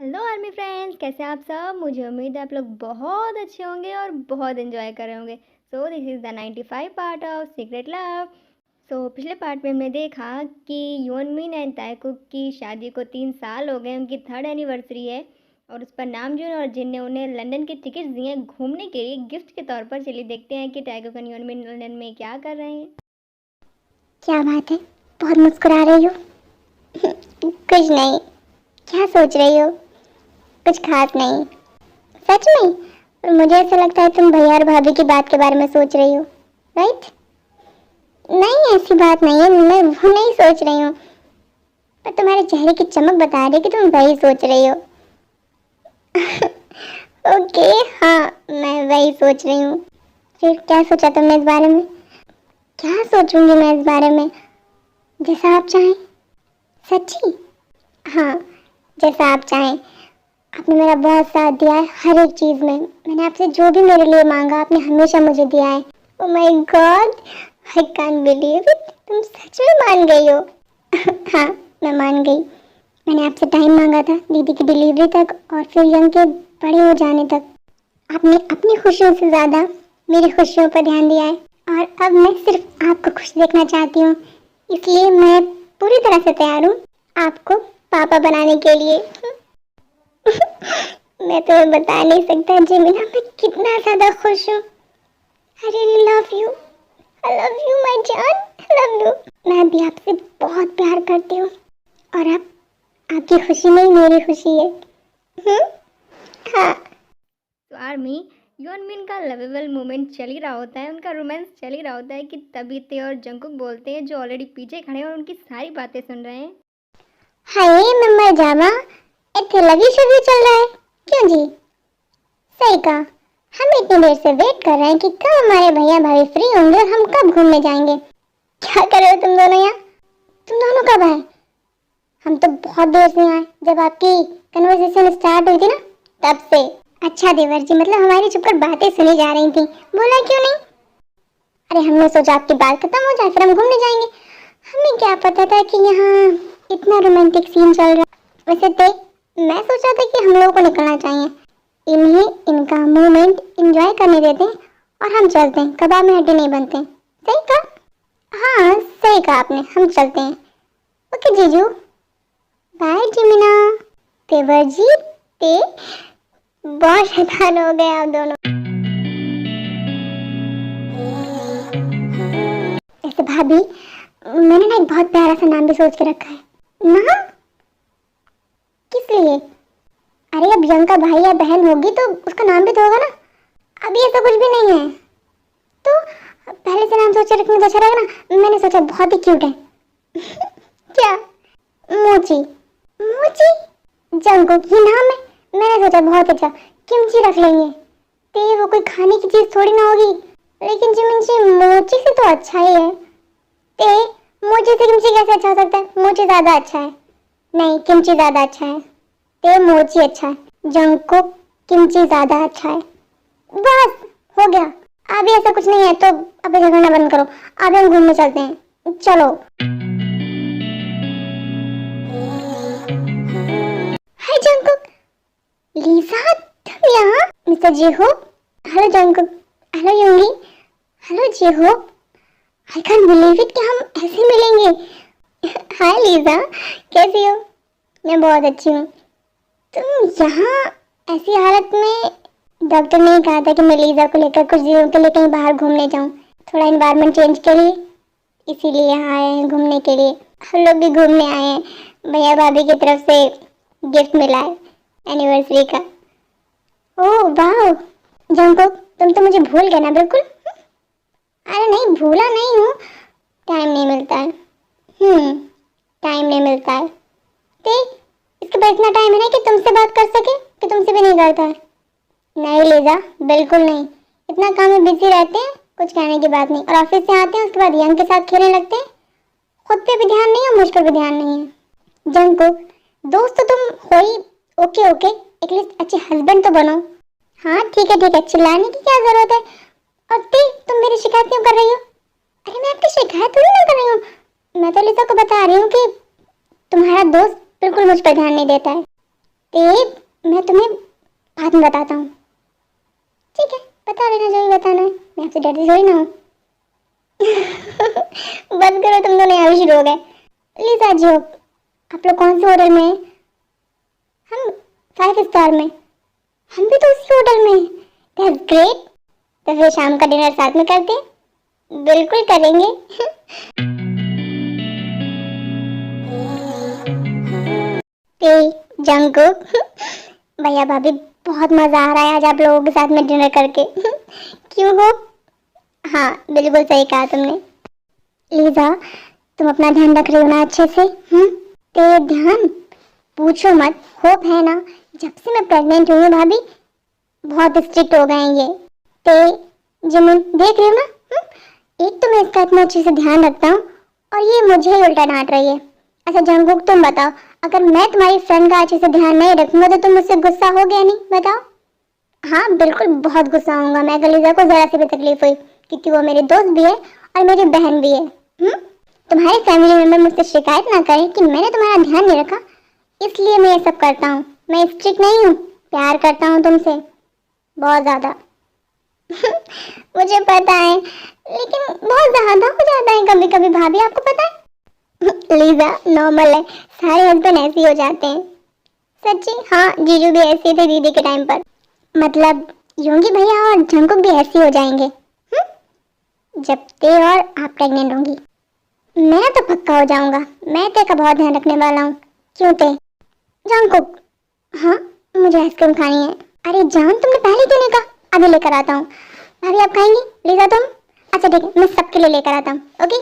Hello army friends, कैसे हैं आप सब। मुझे उम्मीद है आप लोग बहुत अच्छे होंगे और बहुत एंजॉय कर रहे होंगे। So this is the 95 part of secret love. So पिछले पार्ट में हमने देखा कि योनमिन एंड ताएकुक की शादी को 3 साल हो गए, उनकी 3rd एनिवर्सरी है और उस पर नामजून और जिन ने उन्हें लंदन के टिकट दिए हैं घूमने के लिए गिफ्ट के तौर पर। चलिए देखते हैं कि ताएकुक और योनमिन लंदन में क्या कर रहे हैं। क्या बात है, बहुत मुस्कुरा रही हो। कुछ नहीं। क्या सोच रही हो? कुछ खास नहीं। सच में? और मुझे ऐसा लगता है तुम भैया और भाभी की बात के बारे में सोच रही हो, राइट? नहीं, ऐसी बात नहीं है, मैं वो नहीं सोच रही हूँ। पर तुम्हारे चेहरे की चमक बता रही है कि तुम वही सोच रही हो। ओके, हाँ, मैं वही सोच रही हूँ। फिर क्या सोचा तुमने इस बारे में? क्या सोचूंगी मैं इस बारे में? जैसा आप चाहें। सच्ची? हाँ, जैसा आप चाहें। आपने मेरा बहुत साथ दिया है हर एक चीज़ में। मैंने आपसे जो भी मेरे लिए मांगा आपने हमेशा मुझे दिया है। Oh my God, I can't believe it, तुम सच में मान गई हो। हाँ, मैं मान गई। मैंने आपसे टाइम मांगा था दीदी की डिलीवरी तक और फिर यंग के बड़े हो जाने तक। आपने अपनी खुशियों से ज़्यादा मेरी खुशियों पर ध्यान दिया है और अब मैं सिर्फ आपको खुश देखना चाहती हूँ। इसलिए मैं पूरी तरह से तैयार हूँ आपको पापा बनाने के लिए। मैं तुम्हें बता नहीं सकता जेमिना, मैं कितना ज़्यादा खुश हूँ। I really love you. I love you my जान, आई लव यू। मैं भी आपसे बहुत प्यार करती हूँ और अब आपकी खुशी नहीं मेरी खुशी है। हाँ। तो आर्मी, योनमिन का लवेबल मोमेंट चल ही रहा होता है, उनका रोमांस चल ही रहा होता है कि तभी ते और जंकुक बोलते हैं जो ऑलरेडी पीछे खड़े हैं और उनकी सारी बातें सुन रहे हैं। हाय मैं मर जावा, इतने लगी शगी चल रहा है क्यों जी? सही कहा, हम इतनी देर से वेट कर रहे हैं कि कब हमारे भैया भाभी फ्री होंगे और हम कब घूमने जाएंगे। क्या कर रहे हो तुम दोनों यहाँ? तुम दोनों कब आए? हम तो बहुत देर से आए, जब आपकी कन्वर्सेशन स्टार्ट हुई थी ना, तब से। अच्छा देवर जी, मतलब हमारी चुपकर बातें सुनी जा रही थी, बोला क्यों नहीं? अरे हमने सोचा आपकी बात खत्म हो जाए फिर हम घूमने जाएंगे। हमें क्या पता था कि यहाँ इतना रोमांटिक सीन चल रहा है। वैसे तो मैं सोचा था कि हम लोगों को निकलना चाहिए, इन्हें इनका मोमेंट एंजॉय करने देते हैं और हम चलते हैं, कबाब में हड्डी नहीं बनते। सही कहा? हाँ सही कहा आपने, हम चलते हैं। ओके जीजू, बाय जिमिना। तेवर जी, ते बहुत शैतान हो गए आप दोनों। ऐसे भाभी, मैंने ना एक बहुत प्यारा सा नाम भी सोच के रखा है। नाम? किस लिए? अरे अब यंग का भाई या बहन होगी तो उसका नाम भी तो होगा ना। अभी ऐसा कुछ भी नहीं है तो पहले से नाम सोच के रखने तो अच्छा रहेगा ना। मैंने सोचा बहुत ही क्यूट है। क्या? मोची। मोची? जंकुक ये नाम है। मैंने सोचा बहुत अच्छा, किमची रख लेंगे। ते वो कोई खाने की चीज थोड़ी ना होगी। लेकिन जिमिन जी मोची से तो अच्छा ही है। ते मोची से किमची कैसे अच्छा हो सकता है? मोची ज्यादा अच्छा है। नहीं, किमची ज्यादा अच्छा है। ते मोची अच्छा है, जंकुक किमची ज्यादा अच्छा है। बस हो गया। अभी ऐसा कुछ नहीं है तो अब ऐसा करना बंद करो। अभी हम घूमने चलते हैं, चलो। हाय जंकुक, लीजा तुम यहाँ? मिस्टर जी हो? हेलो जंकुक, हेलो योंगी, हेलो जी हो। आई कैन बिलीव इट कि हम ऐसे मिलेंगे। हाय लीजा, कैसी हो? मैं बहुत अच्छी हूँ। तुम यहाँ ऐसी हालत में? डॉक्टर ने कहा था कि मैं लीजा को लेकर कुछ दिनों के लिए कहीं बाहर घूमने जाऊँ, थोड़ा एनवायरनमेंट चेंज के लिए, इसीलिए यहाँ आए हैं घूमने के लिए। हम लोग भी घूमने आए हैं, भैया भाभी की तरफ से गिफ्ट मिला है एनिवर्सरी का। ओह वाह जंकुक, तुम तो मुझे भूल गए ना बिल्कुल। अरे नहीं, भूला नहीं हूँ, टाइम नहीं मिलता है। टाइम नहीं मिलता है। देख, इसके पास इतना टाइम है ना कि तुमसे बात कर सके, कि तुमसे भी नहीं करता है। नहीं लीजा, बिल्कुल नहीं। इतना काम में बिजी रहते हैं, कुछ कहने की बात नहीं। और ऑफिस से आते हैं उसके बाद यंग के साथ खेलने लगते हैं। खुद पे भी ध्यान नहीं है, मुझ पर भी ध्यान नहीं है। जंकुक, दोस्त तो तुम हो ही, ओके ओके, एटलीस्ट अच्छे हस्बैंड तो बनो। हाँ ठीक है, चिल्लाने की क्या जरूरत है? और तुम मेरी शिकायत क्यों कर रही हो? अरे मैं आपकी शिकायत थोड़ी ना कर रही हूँ, मैं तो लीजा को बता रही हूँ कि तुम्हारा दोस्त बिल्कुल मुझ पर ध्यान नहीं देता है। ते मैं तुम्हें बाद में बताता हूँ। ठीक है, बता देना जो भी बताना है, मैं आपसे डरती थोड़ी ना हूँ। बस करो, तुम दोनों यहाँ भी शुरू हो गए। लिसा जी, आप लोग कौन से होटल में हैं? हम 5 स्टार में। हम भी तो उसी होटल में हैं। That's great. तो फिर शाम का डिनर साथ में करते हैं। बिल्कुल करेंगे। ते जंगकुक, भैया भाभी, बहुत मजा आ रहा है आज आप लोगों के साथ में डिनर करके। क्यों हो? हाँ, बिल्कुल सही कहा तुमने। लीजा, तुम अपना ध्यान रख रही हो ना अच्छे से? ते ध्यान पूछो मत, होप है ना, जब से मैं प्रेग्नेंट हुई हूँ भाभी, बहुत स्ट्रिक्ट हो गए हैं ये। ते जिमिन, देख रही हो ना? एक तो मैं इसका इतना अच्छे से ध्यान रखता हूँ और ये मुझे ही उल्टा डांट रही है। अच्छा जंगकुक, तुम बताओ, अगर मैं तुम्हारी फ्रेंड का अच्छे से ध्यान नहीं रखूंगा तो तुम मुझसे गुस्सा हो गया नहीं? बताओ। हाँ बिल्कुल, बहुत गुस्सा होऊंगा मैं अगर लीजा को जरा सी भी तकलीफ हुई, क्योंकि वो मेरी दोस्त भी है और मेरी बहन भी है। तुम्हारे फैमिली मेंबर मुझसे शिकायत ना करें कि मैंने तुम्हारा ध्यान नहीं रखा, इसलिए मैं ये सब करता हूँ। मैं स्ट्रिक्ट नहीं हूँ, प्यार करता हूँ तुमसे बहुत ज्यादा। मुझे पता है, लेकिन बहुत ज्यादा हो जाता है कभी कभी भाभी, आपको पता है। लीजा, नॉर्मल है, सारे हस्बैंड ऐसे ही हो जाते हैं। सच्ची? हाँ, जीजू भी ऐसे थे दीदी के टाइम पर। मतलब योंगी भैया और जंकुक भी ऐसे हो जाएंगे जब ते और आप प्रेग्नेंट होंगी। मैं तो पक्का हो जाऊंगा, मैं ते का बहुत ध्यान रखने वाला हूँ। क्यों ते? जंकुक, हाँ मुझे आइसक्रीम खानी है। अरे जान, तुमने पहले क्यों नहीं कहा? अभी लेकर आता हूँ। भाभी आप खाएंगी? लीजा तुम? अच्छा ठीक है, मैं सबके लिए लेकर आता हूँ। ओके।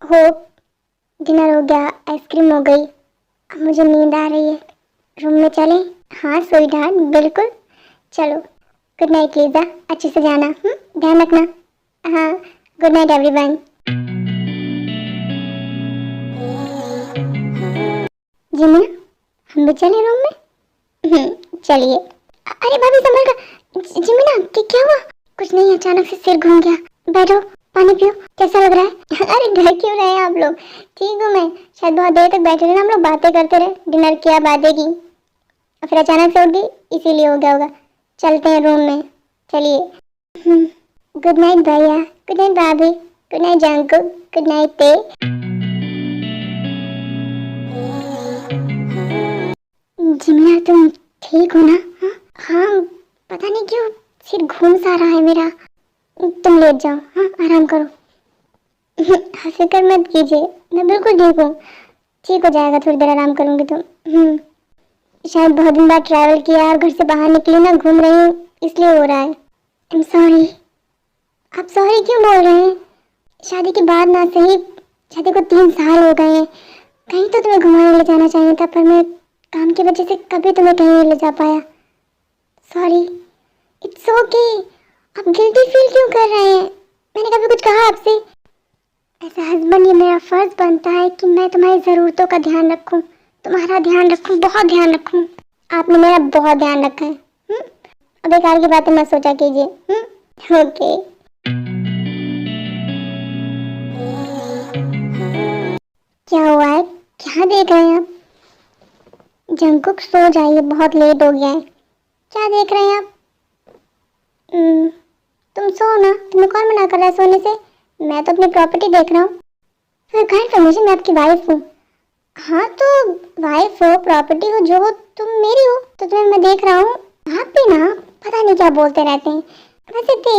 हो, डिनर हो गया, आइसक्रीम हो गई, अब मुझे नींद आ रही है। रूम में चले? हाँ स्वीटहार्ट, बिल्कुल चलो। गुड नाइट लीजा, अच्छे से जाना, ध्यान रखना। हाँ, गुड नाइट एवरीवन। जिमिना, हम भी चले रूम में? चलिए। अरे भाभी संभल कर। जिमिना, क्या हुआ? कुछ नहीं, अचानक से सिर घूम गया। बैठो, पानी पियो, कैसा लग रहा है? अरे डर क्यों रहे हैं आप लोग? ठीक हूँ मैं, शायद बहुत देर तक बैठे रहे ना हम लोग, बातें करते रहे, डिनर किया, बातें की, और फिर अचानक से उठ गई, इसीलिए हो गया होगा। चलते हैं रूम में, चलिए। गुड नाइट भैया, गुड नाइट भाभी, good night Jungkook, good night ते। जिमिना तुम ठीक हो ना? हाँ, पता नहीं क्यों सिर घूम सा रहा है मेरा। तुम लेट जाओ, हाँ आराम करो। फिक्र मत कीजिए, मैं बिल्कुल ठीक हूँ, ठीक हो जाएगा, थोड़ी देर आराम करूँगी तो। शायद बहुत दिन बाद ट्रैवल किया और घर से बाहर निकली ना, घूम रही हूँ, इसलिए हो रहा है। I am sorry. आप सॉरी क्यों बोल रहे हैं? शादी के बाद ना सही, शादी को 3 साल हो गए हैं, कहीं तो तुम्हें घुमाने ले जाना चाहिए था, पर मैं काम की वजह से कभी तुम्हें कहीं नहीं ले जा पाया। सॉरी। It's okay. आप गिल्टी फील क्यों कर रहे हैं? मैंने कभी कुछ कहा आपसे? ऐसा हस्बैंड, ये मेरा फर्ज बनता है कि मैं तुम्हारी ज़रूरतों का ध्यान रखूं, तुम्हारा ध्यान रखूं, बहुत ध्यान रखूं। आपने मेरा बहुत ध्यान रखा है। अब बेकार की बातें मत सोचा कीजिए। ओके। क्या हुआ है? क्या देख रहे हैं आप? जंकुक सो जाइए, बहुत लेट हो गया है। क्या देख रहे हैं आप? तुम सो ना, तुम्हें कौन मना कर रहा है सोने से? मैं तो अपनी प्रॉपर्टी देख रहा हूँ। फिर कहा इन्फॉर्मेशन, मैं आपकी वाइफ हूँ। हाँ तो वाइफ हो, प्रॉपर्टी हो, जो हो, तुम मेरी हो, तो तुम्हें मैं देख रहा हूँ। आप भी ना पता नहीं क्या बोलते रहते हैं। वैसे थे,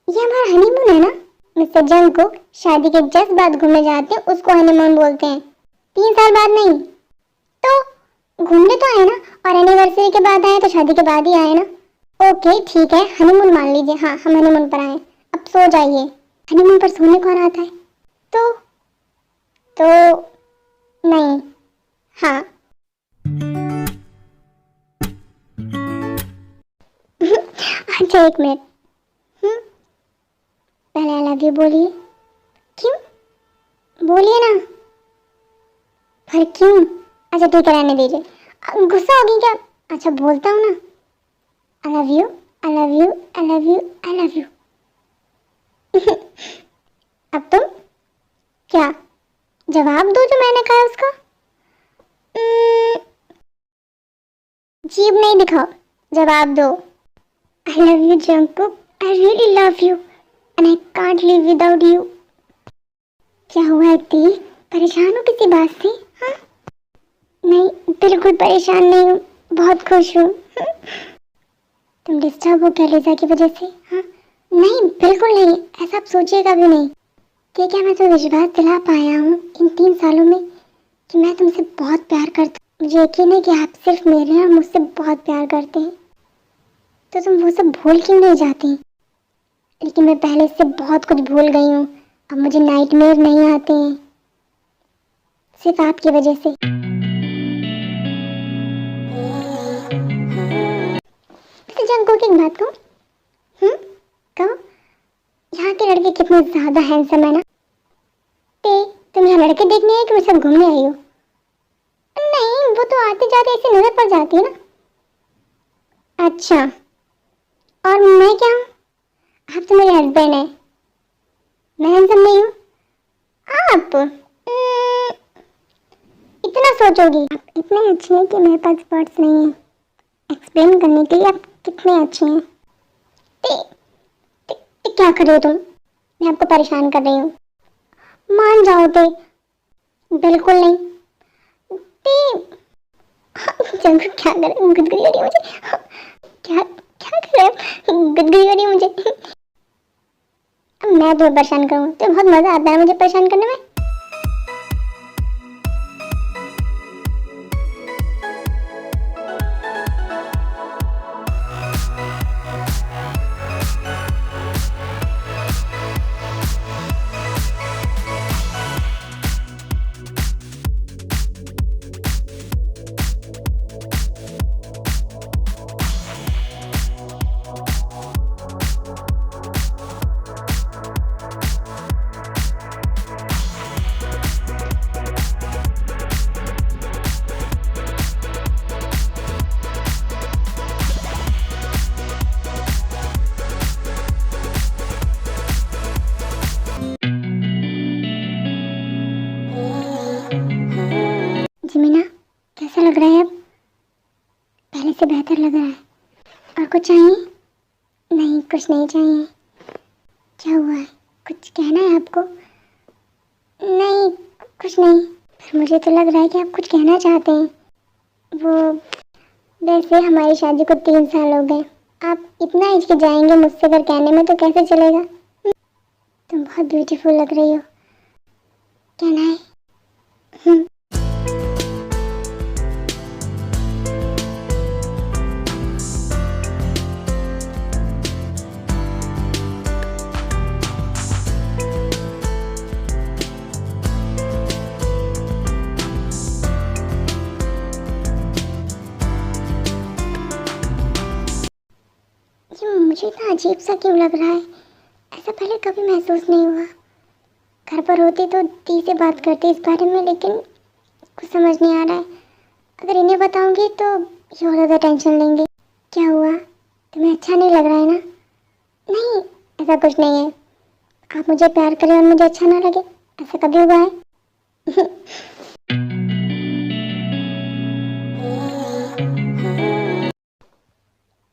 ये हमारा हनीमून है ना? मिस्टर जंकुक शादी के जस्ट बाद घूमने जाते हैं, उसको हनीमून बोलते हैं। 3 साल बाद नहीं तो घूमने तो आए ना, और एनिवर्सरी के बाद आए तो शादी के बाद ही आए ना। ओके ठीक है, हनीमून मान लीजिए। हाँ, हम हनीमून पर आए। अब सो जाइए। हनीमून पर सोने कौन आता है? तो नहीं। हाँ। अच्छा 1 मिनट, पहले आई लव यू बोलिए। क्यों? बोलिए ना। पर क्यों? अच्छा ठीक है, रहने दीजिए। गुस्सा होगी क्या? अच्छा बोलता हूँ ना, I love you, I love you, I love you, I love you. अब तुम क्या जवाब दो जो मैंने कहा उसका। जीभ नहीं दिखाओ, जवाब दो। I love you Jungkook, I really love you and I can't live without you. क्या हुआ इतनी परेशान हो किसी बात से? हाँ? नहीं, बिल्कुल परेशान नहीं हूँ, बहुत खुश हूँ। तुम डिस्टर्ब हो क्या लिजा की वजह से? हाँ? नहीं, बिल्कुल नहीं, ऐसा आप सोचिएगा भी नहीं। ठीक है, मैं तो विश्वास दिला पाया हूँ इन 3 सालों में कि मैं तुमसे बहुत प्यार करता हूँ। मुझे यकीन है कि आप सिर्फ मेरे हैं और मुझसे बहुत प्यार करते हैं। तो तुम वो सब भूल क्यों नहीं जाती? लेकिन मैं पहले से बहुत कुछ भूल गई हूँ। अब मुझे नाइटमेयर नहीं आते हैं, सिर्फ आपकी वजह से। तो जंगकुक एक बात कहूँ? कहो, यहाँ के लड़के कितने ज्यादा हैंडसम है ना? तुम यहाँ लड़के देखने आई कि मुझसे घूमने आई हो? नहीं, वो तो आते जाते ऐसे नजर पड़ जाती है ना। अच्छा, और मैं क्या हूँ? आप तो मेरे हस्बैंड हैं। मैं हैंडसम नहीं हूँ? आप इतना सोचोगी? आप इतने अच्छे हैं कि मेरे पास वर्ड्स नहीं है एक्सप्लेन करने के लिए आप कितने अच्छे हैं। क्या कर रहे हो तुम? मैं आपको परेशान कर रही हूँ, मान जाओ। बिल्कुल नहीं। जंगल क्या कर रहे? गुदगुदी हो रही है मुझे। क्या क्या कर रहे हो? गुदगुदी हो रही है मुझे। अब मैं तुम्हें परेशान करूँ तो बहुत मजा आता है मुझे परेशान करने में। जिमिना, कैसा लग रहा है अब? पहले से बेहतर लग रहा है। और कुछ चाहिए? नहीं, कुछ नहीं चाहिए। क्या हुआ है? कुछ कहना है आपको? नहीं, कुछ नहीं। पर मुझे तो लग रहा है कि आप कुछ कहना चाहते हैं। वो, वैसे हमारी शादी को 3 साल हो गए। आप इतना हिचकिचाएंगे मुझसे अगर कहने में तो कैसे चलेगा? तुम बहुत ब्यूटीफुल लग रही हो। कहना है? ये मुझे इतना अजीब सा क्यों लग रहा है? ऐसा पहले कभी महसूस नहीं हुआ। घर पर होती तो दी से बात करती इस बारे में, लेकिन कुछ समझ नहीं आ रहा है। अगर इन्हें बताऊंगी तो ये और ज़्यादा टेंशन लेंगे। क्या हुआ? तुम्हें अच्छा नहीं लग रहा है ना? नहीं, ऐसा कुछ नहीं है। आप मुझे प्यार करें और मुझे अच्छा ना लगे, ऐसा कभी हुआ है?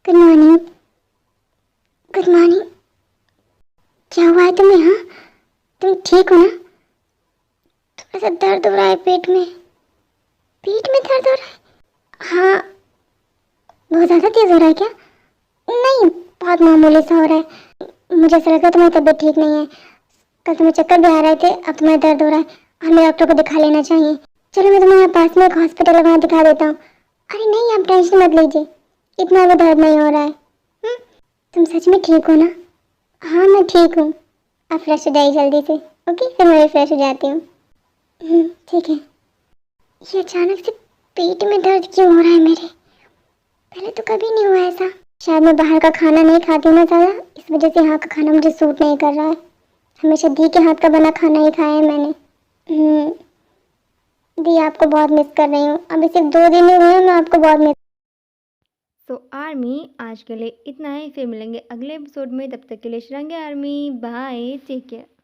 Good morning. Good morning. क्या हुआ है तुम्हें? हाँ, तुम ठीक हो ना? थोड़ा सा दर्द हो रहा है पेट में। पेट में दर्द हो रहा है? हाँ। बहुत ज़्यादा तेज हो रहा है क्या? नहीं, बहुत मामूली सा हो रहा है। मुझे ऐसा लगा तुम्हारी तबीयत ठीक नहीं है। कल तुम्हें चक्कर भी आ रहे थे, अब तुम्हें दर्द हो रहा है और हमें डॉक्टर को दिखा लेना चाहिए। चलो, मैं तुम्हें यहाँ पास में एक हॉस्पिटल है, वहाँ दिखा देता हूँ। अरे नहीं, आप टेंशन मत लीजिए, इतना भी दर्द नहीं हो रहा है। तुम सच में ठीक हो ना? हाँ, मैं ठीक हूँ। आप फ्रेश हो जाइए जल्दी से। ओके, फिर मैं भी फ्रेश हो जाती हूँ। ठीक है। ये अचानक से पेट में दर्द क्यों हो रहा है मेरे? पहले तो कभी नहीं हुआ ऐसा। शायद मैं बाहर का खाना नहीं खाती ना ज़्यादा, इस वजह से यहाँ का खाना मुझे सूट नहीं कर रहा है। हमेशा दी के हाथ का बना खाना ही खाया है मैंने। दी, आपको बहुत मिस कर रही हूँ। अभी सिर्फ 2 दिन ही हुए हैं, मैं आपको बहुत मिस। तो आर्मी, आज के लिए इतना ही। फिर मिलेंगे अगले एपिसोड में, तब तक के लिए शरंगे आर्मी, बाय, टेक केयर।